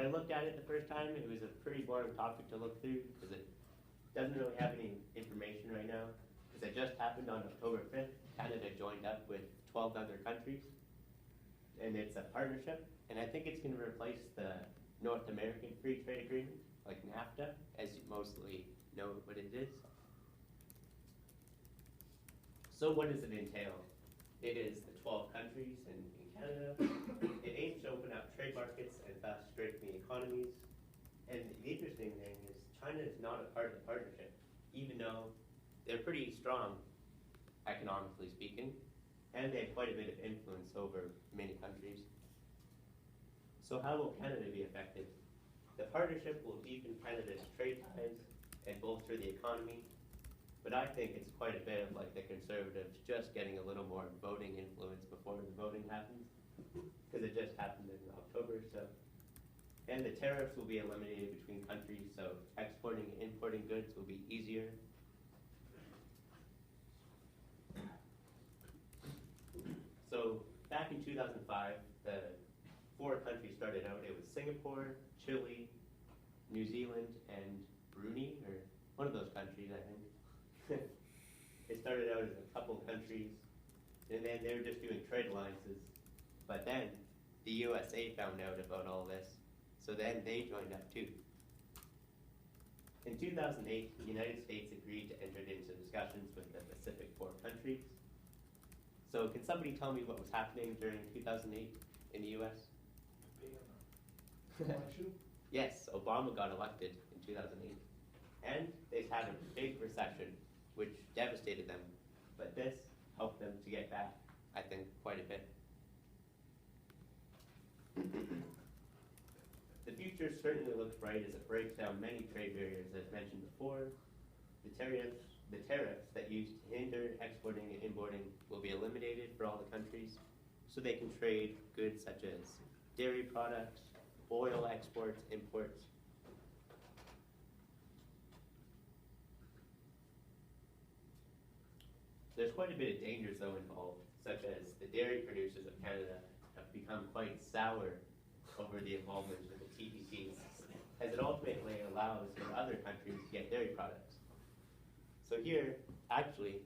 I looked at it the first time, it was a pretty boring topic to look through because it doesn't really have any information right now. Because it just happened on October 5th. Canada joined up with 12 other countries, and it's a partnership. And I think it's going to replace the North American Free Trade Agreement, like NAFTA, as you mostly know what it is. So what does it entail? It is the 12 countries in Canada. It aims to open up trade markets and thus strengthening economies. And the interesting thing is China is not a part of the partnership, even though they're pretty strong, economically speaking, and they have quite a bit of influence over many countries. So how will Canada be affected? The partnership will deepen Canada's trade ties and bolster the economy, but I think it's quite a bit of like the Conservatives just getting a little more voting influence before the voting happens, because it just happened in October. So, and the tariffs will be eliminated between countries, so exporting and importing goods will be easier. So back in 2005, the 4 countries started out. It was Singapore, Chile, New Zealand, and Brunei, or one of those countries, I think. It started out as a couple countries, and then they were just doing trade alliances. But then the USA found out about all this, so then they joined up too. In 2008, the United States agreed to enter into discussions with the Pacific 4 countries. So can somebody tell me what was happening during 2008 in the US? Election? Yes, Obama got elected in 2008. And they had a big recession, which devastated them. But this helped them to get back, I think, quite a bit. The future certainly looks bright as it breaks down many trade barriers, as mentioned before. The tariffs that used to hinder exporting and importing will be eliminated for all the countries, so they can trade goods such as dairy products, oil exports, imports. There's quite a bit of dangers, though, involved, such as the dairy producers of Canada have become quite sour over the involvement with the TPPs, as it ultimately allows for other countries to get dairy products. So here, actually,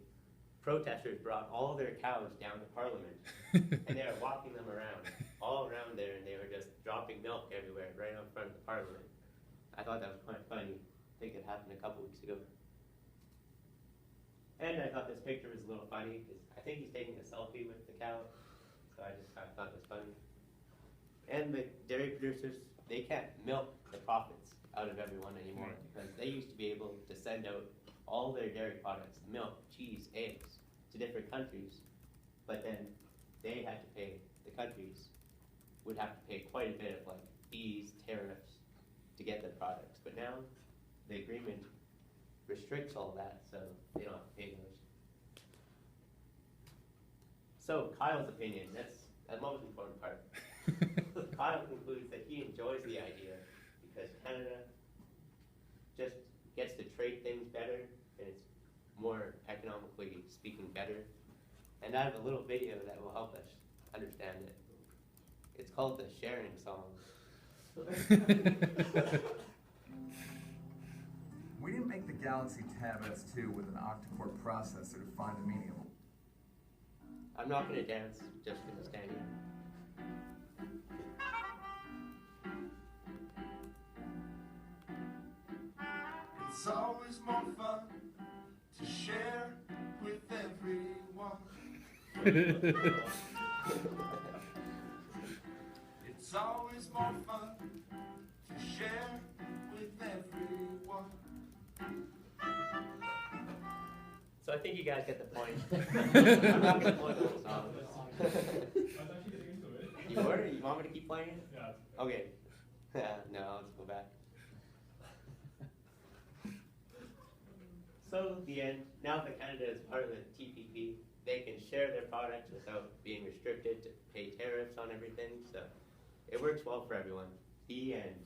protesters brought all their cows down to Parliament, and they were walking them around, all around there, and they were just dropping milk everywhere, right in front of the Parliament. I thought that was quite funny. I think it happened a couple weeks ago. And I thought this picture was a little funny, because I think he's taking a selfie with the cow, so I just kind of thought it was funny. And the dairy producers, they can't milk the profits out of everyone anymore, because they used to be able to send out all their dairy products, milk, cheese, eggs, to different countries, but then they had to pay, the countries would have to pay quite a bit of like fees, tariffs to get their products. But now the agreement restricts all that, so they don't have to pay those. So Kyle's opinion, that's the most important part. Kyle concludes that he enjoys the idea because Canada just gets to trade things better, and it's more economically speaking better. And I have a little video that will help us understand it. It's called the Sharing Song. We didn't make the Galaxy Tab S2 with an octa-core processor to find the meaning of it. I'm not going to dance, just going to stand here. It's always more fun to share with everyone. It's always more fun to share with everyone. So I think you guys get the point. I'm not going to play the whole song. I was actually getting into it. You were? You want me to keep playing it? Yeah. Okay. No, I'll just go back. So the end. Now that Canada is part of the TPP, they can share their products without being restricted to pay tariffs on everything. So it works well for everyone. The end.